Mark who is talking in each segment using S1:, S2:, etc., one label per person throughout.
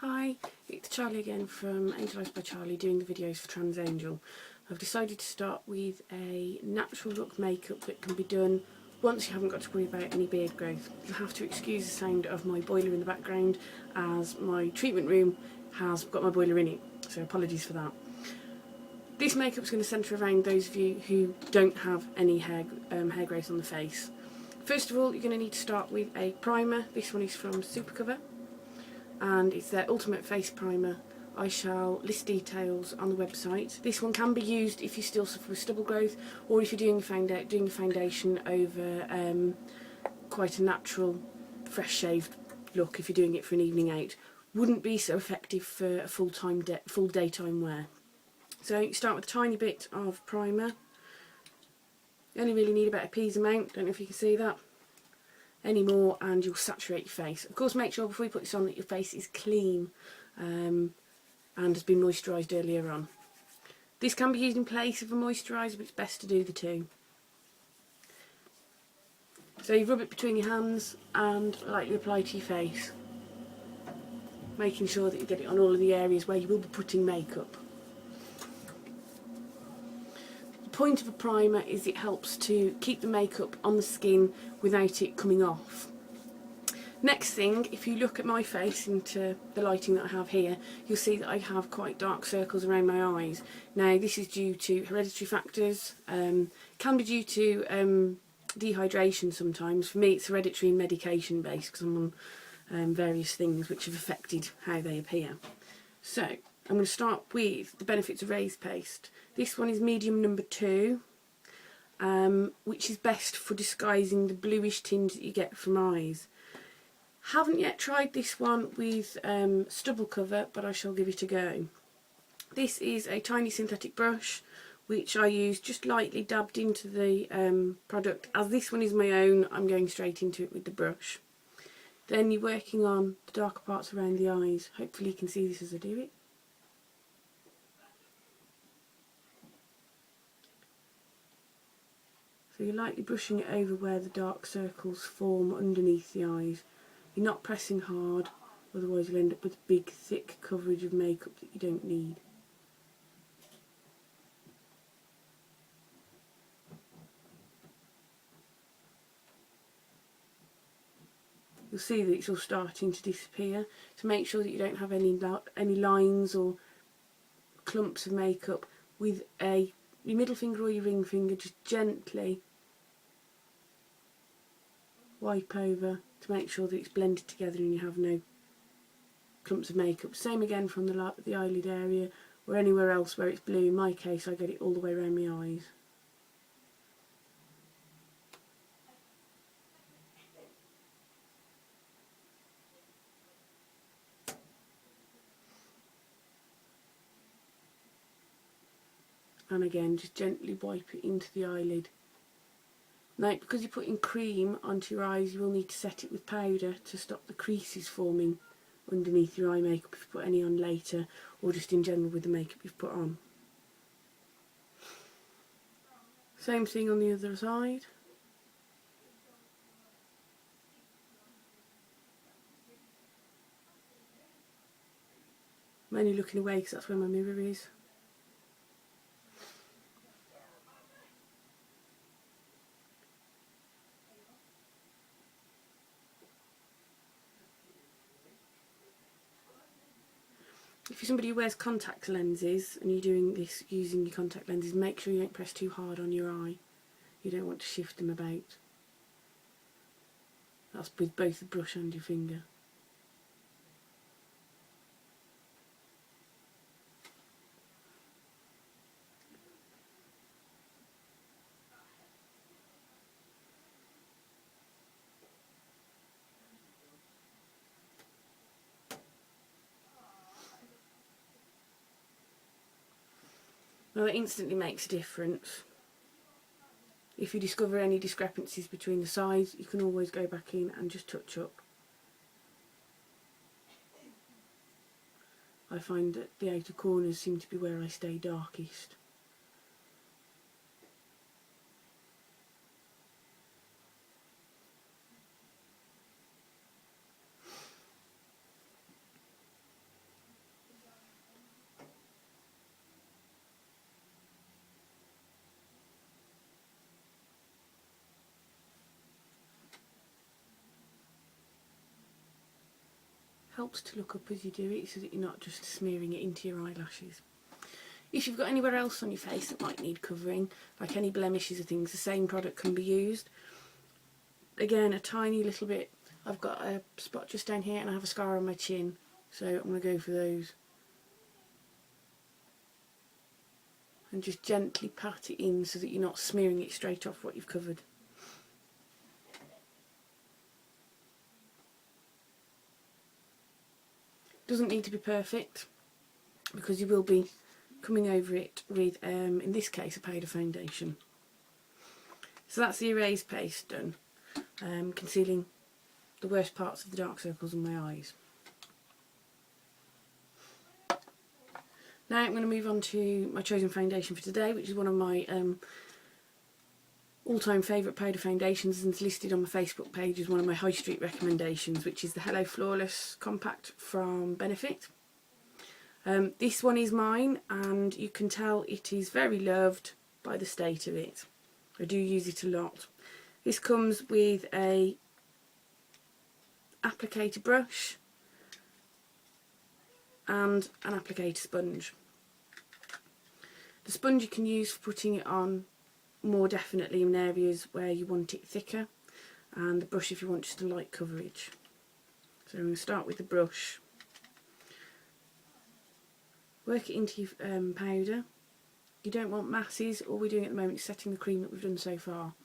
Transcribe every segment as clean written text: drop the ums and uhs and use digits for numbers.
S1: Hi, it's Charlie again from Angel Eyes by Charlie, doing the videos for Trans Angel. I've decided to start with a natural look makeup that can be done once you haven't got to worry about any beard growth. You'll have to excuse the sound of my boiler in the background as my treatment room has got my boiler in it, so apologies for that. This makeup is going to centre around those of you who don't have any hair growth on the face. First of all, you're going to need to start with a primer. This one is from Supercover, and it's their Ultimate Face Primer. I shall list details on the website. This one can be used if you still suffer with stubble growth, or if you're doing a foundation over quite a natural, fresh shaved look. If you're doing it for an evening out, wouldn't be so effective for a full daytime wear. So you start with a tiny bit of primer. You only really need about a pea's amount. Don't know if you can see that. Any more and you'll saturate your face. Of course, make sure before you put this on that your face is clean and has been moisturised earlier on. This can be used in place of a moisturiser, but it's best to do the two. So you rub it between your hands and lightly apply to your face, making sure that you get it on all of the areas where you will be putting makeup. The point of a primer is it helps to keep the makeup on the skin without it coming off. Next thing, if you look at my face into the lighting that I have here, you'll see that I have quite dark circles around my eyes. Now this is due to hereditary factors, can be due to dehydration sometimes. For me it's hereditary and medication based because I'm on various things which have affected how they appear. So I'm going to start with the Benefits of Raised Paste. This one is medium number 2, which is best for disguising the bluish tinge that you get from eyes. Haven't yet tried this one with stubble cover, but I shall give it a go. This is a tiny synthetic brush which I use just lightly dabbed into the product. As this one is my own, I'm going straight into it with the brush. Then you're working on the darker parts around the eyes. Hopefully you can see this as I do it. So you're lightly brushing it over where the dark circles form underneath the eyes. You're not pressing hard, otherwise you'll end up with a big thick coverage of makeup that you don't need. You'll see that it's all starting to disappear, so make sure that you don't have any lines or clumps of makeup. With your middle finger or your ring finger, just gently wipe over to make sure that it's blended together and you have no clumps of makeup. Same again from the eyelid area or anywhere else where it's blue. In my case I get it all the way around my eyes. And again just gently wipe it into the eyelid. Now, because you're putting cream onto your eyes, you will need to set it with powder to stop the creases forming underneath your eye makeup if you put any on later, or just in general with the makeup you've put on. Same thing on the other side. I'm only looking away because that's where my mirror is. If you're somebody who wears contact lenses and you're doing this using your contact lenses, make sure you don't press too hard on your eye. You don't want to shift them about. That's with both the brush and your finger. Well, it instantly makes a difference. If you discover any discrepancies between the sides, you can always go back in and just touch up. I find that the outer corners seem to be where I stay darkest. helps to look up as you do it so that you're not just smearing it into your eyelashes. If you've got anywhere else on your face that might need covering, like any blemishes or things, the same product can be used. Again, a tiny little bit. I've got a spot just down here and I have a scar on my chin, so I'm going to go for those. And just gently pat it in so that you're not smearing it straight off what you've covered. Doesn't need to be perfect because you will be coming over it with, in this case, a powder foundation. So that's the erase paste done, concealing the worst parts of the dark circles in my eyes. Now I'm going to move on to my chosen foundation for today, which is one of my all-time favourite powder foundations, and it's listed on my Facebook page as one of my high street recommendations, which is the Hello Flawless Compact from Benefit. This one is mine, and you can tell it is very loved by the state of it. I do use it a lot. This comes with a applicator brush and an applicator sponge. The sponge you can use for putting it on more definitely in areas where you want it thicker, and the brush if you want just a light coverage. So I'm going to start with the brush. Work it into your powder. You don't want masses. All we're doing at the moment is setting the cream that we've done so far.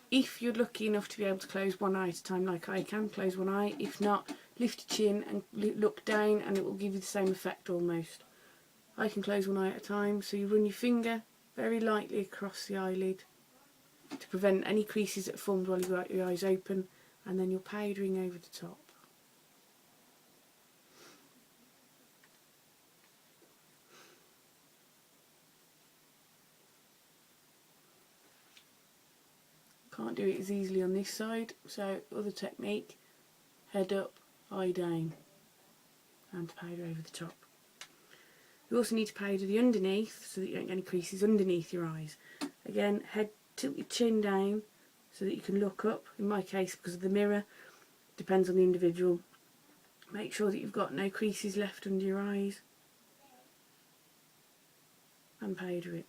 S1: If you're lucky enough to be able to close one eye at a time like I can, close one eye. If not, lift your chin and look down and it will give you the same effect almost. I can close one eye at a time, so you run your finger very lightly across the eyelid to prevent any creases that are formed while you've got your eyes open, and then you're powdering over the top. Can't do it as easily on this side, so other technique, head up, eye down, and powder over the top. You also need to powder the underneath so that you don't get any creases underneath your eyes. Again, tilt your chin down so that you can look up. In my case, because of the mirror, depends on the individual. Make sure that you've got no creases left under your eyes, and powder it.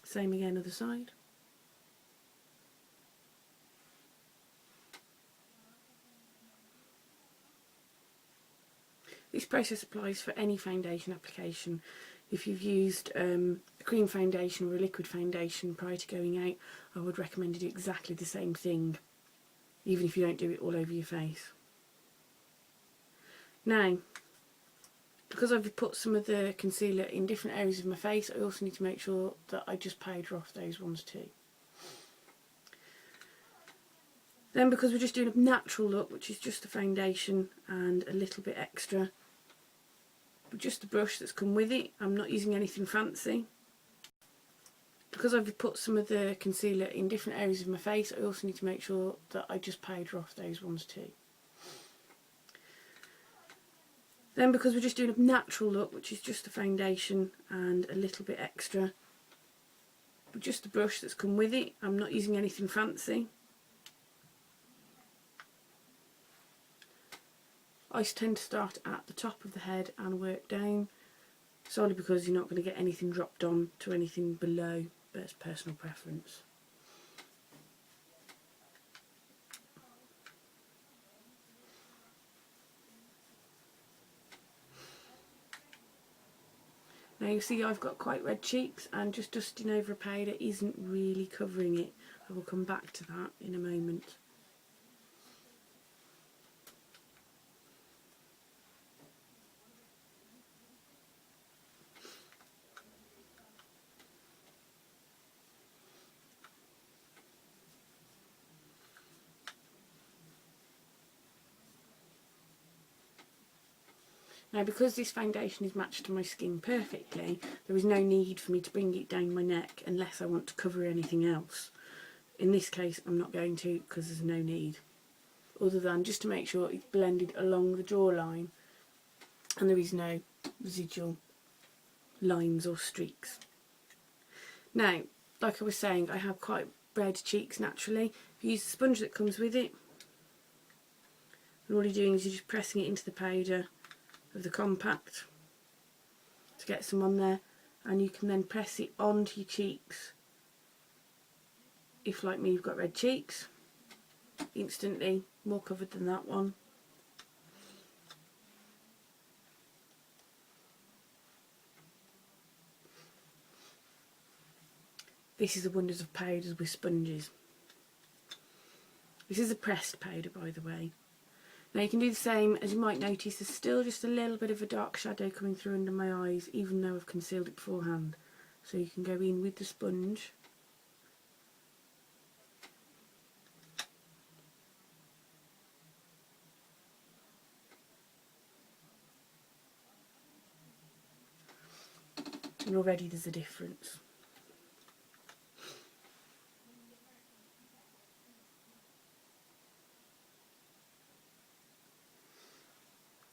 S1: Same again, other side. This process applies for any foundation application. If you've used a cream foundation or a liquid foundation prior to going out, I would recommend you do exactly the same thing, even if you don't do it all over your face. Now, because I've put some of the concealer in different areas of my face, I also need to make sure that I just powder off those ones too. Then, because we're just doing a natural look, which is just the foundation and a little bit extra, with just the brush that's come with it, I'm not using anything fancy. Because I've put some of the concealer in different areas of my face, I also need to make sure that I just powder off those ones too. Then, because we're just doing a natural look, which is just the foundation and a little bit extra, with just the brush that's come with it, I'm not using anything fancy. I tend to start at the top of the head and work down, solely because you're not going to get anything dropped on to anything below, but it's personal preference. Now you see I've got quite red cheeks, and just dusting over a powder isn't really covering it. I will come back to that in a moment. Now, because this foundation is matched to my skin perfectly, there is no need for me to bring it down my neck unless I want to cover anything else. In this case, I'm not going to, because there's no need, other than just to make sure it's blended along the jawline and there is no residual lines or streaks. Now, like I was saying, I have quite red cheeks naturally. If you use the sponge that comes with it, And all you're doing is you're just pressing it into the powder of the compact to get some on there, and you can then press it onto your cheeks. If, like me, you've got red cheeks, instantly more covered than that one. This is the wonders of powders with sponges. This is a pressed powder, by the way. Now you can do the same. As you might notice, there's still just a little bit of a dark shadow coming through under my eyes, even though I've concealed it beforehand. So you can go in with the sponge. And already there's a difference.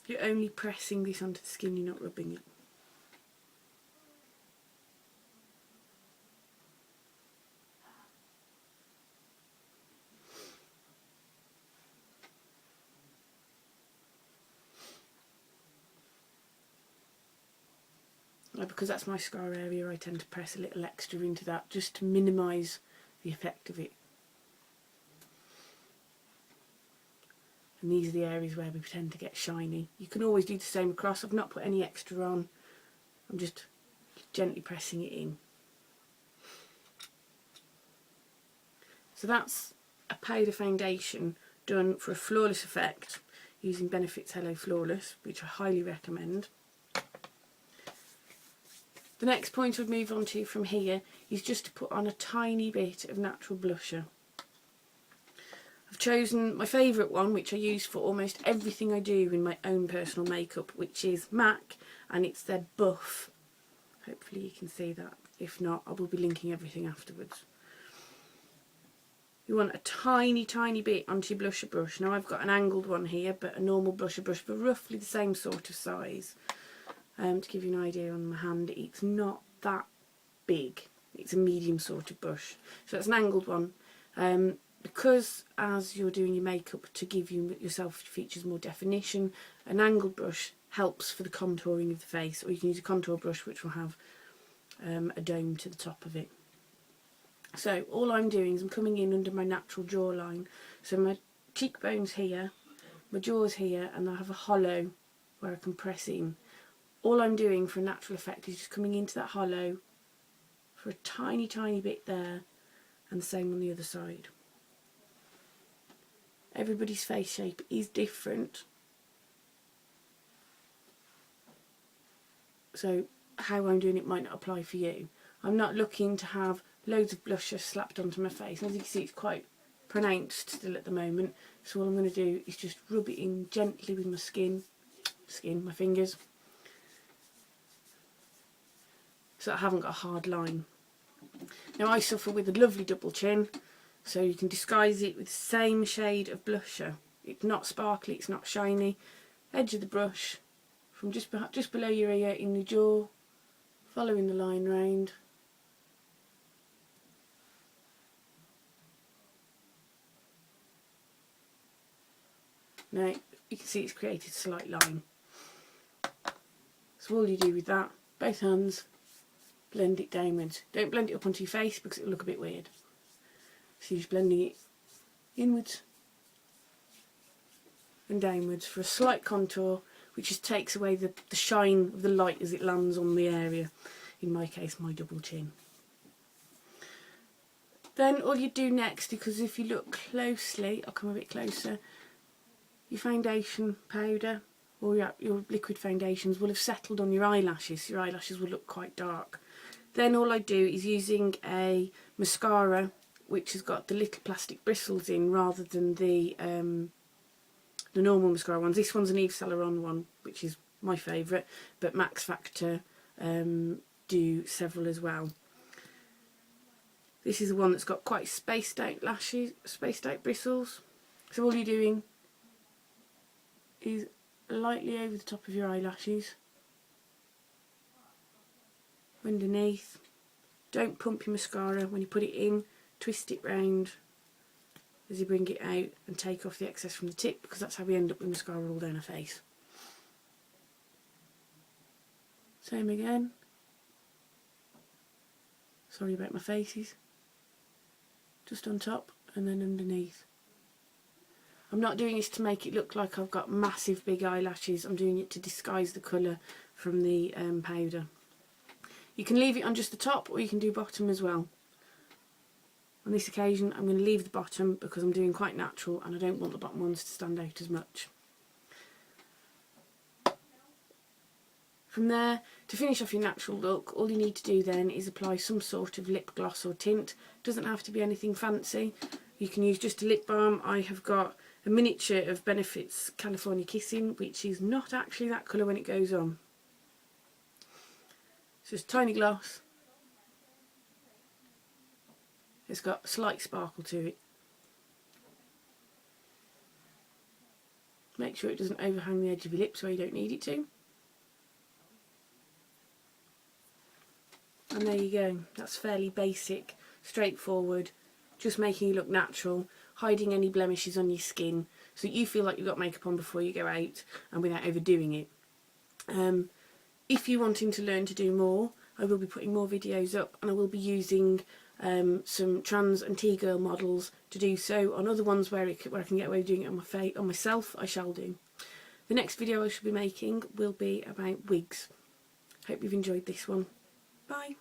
S1: You're only pressing this onto the skin, you're not rubbing it. Now, because that's my scar area, I tend to press a little extra into that just to minimise the effect of it. And these are the areas where we tend to get shiny. You can always do the same across. I've not put any extra on. I'm just gently pressing it in. So that's a powder foundation done for a flawless effect using Benefit's Hello Flawless, which I highly recommend. The next point I'd move on to from here is just to put on a tiny bit of natural blusher. I've chosen my favourite one, which I use for almost everything I do in my own personal makeup, which is MAC, and it's their Buff. Hopefully you can see that. If not, I will be linking everything afterwards. You want a tiny, tiny bit onto your blusher brush. Now I've got an angled one here, but a normal blusher brush for roughly the same sort of size. To give you an idea on my hand, it's not that big. It's a medium sort of brush. So it's an angled one. Because as you're doing your makeup to give yourself features more definition, an angled brush helps for the contouring of the face, or you can use a contour brush which will have a dome to the top of it. So all I'm doing is I'm coming in under my natural jawline. So my cheekbone's here, my jaw's here, and I have a hollow where I can press in. All I'm doing for a natural effect is just coming into that hollow for a tiny, tiny bit there, and the same on the other side. Everybody's face shape is different, so how I'm doing it might not apply for you. I'm not looking to have loads of blusher slapped onto my face. As you can see, it's quite pronounced still at the moment, so all I'm going to do is just rub it in gently with my my fingers, so I haven't got a hard line. Now I suffer with a lovely double chin, so you can disguise it with the same shade of blusher. It's not sparkly, it's not shiny. Edge of the brush, from just below your ear in the jaw, following the line round. Now you can see it's created a slight line. So all you do with that, both hands, blend it downwards. Don't blend it up onto your face because it'll look a bit weird. So you're just blending it inwards and downwards for a slight contour, which just takes away the shine of the light as it lands on the area, in my case my double chin. Then all you do next, because if you look closely, I'll come a bit closer, your foundation powder or your liquid foundations will have settled on your eyelashes. Your eyelashes will look quite dark. Then all I do is using a mascara which has got the little plastic bristles in rather than the normal mascara ones. This one's an Yves Saint Laurent one, which is my favourite, but Max Factor do several as well. This is the one that's got quite spaced out lashes, spaced out bristles. So all you're doing is lightly over the top of your eyelashes, underneath. Don't pump your mascara when you put it in, twist it round as you bring it out and take off the excess from the tip, because that's how we end up with mascara all down our face. Same again. Sorry about my faces. Just on top and then underneath. I'm not doing this to make it look like I've got massive big eyelashes. I'm doing it to disguise the colour from the powder. You can leave it on just the top, or you can do bottom as well. On this occasion I'm going to leave the bottom because I'm doing quite natural and I don't want the bottom ones to stand out as much. From there, to finish off your natural look, all you need to do then is apply some sort of lip gloss or tint. Doesn't have to be anything fancy. You can use just a lip balm. I have got a miniature of Benefit's California Kissing, which is not actually that colour when it goes on. It's just tiny gloss. It's got a slight sparkle to it. Make sure it doesn't overhang the edge of your lips where you don't need it to. And there you go. That's fairly basic, straightforward, just making you look natural, hiding any blemishes on your skin so that you feel like you've got makeup on before you go out and without overdoing it. If you're wanting to learn to do more, I will be putting more videos up, and I will be using some trans and T-girl models to do so. On other ones where I can get away with doing it on myself, I shall do. The next video I shall be making will be about wigs. Hope you've enjoyed this one. Bye.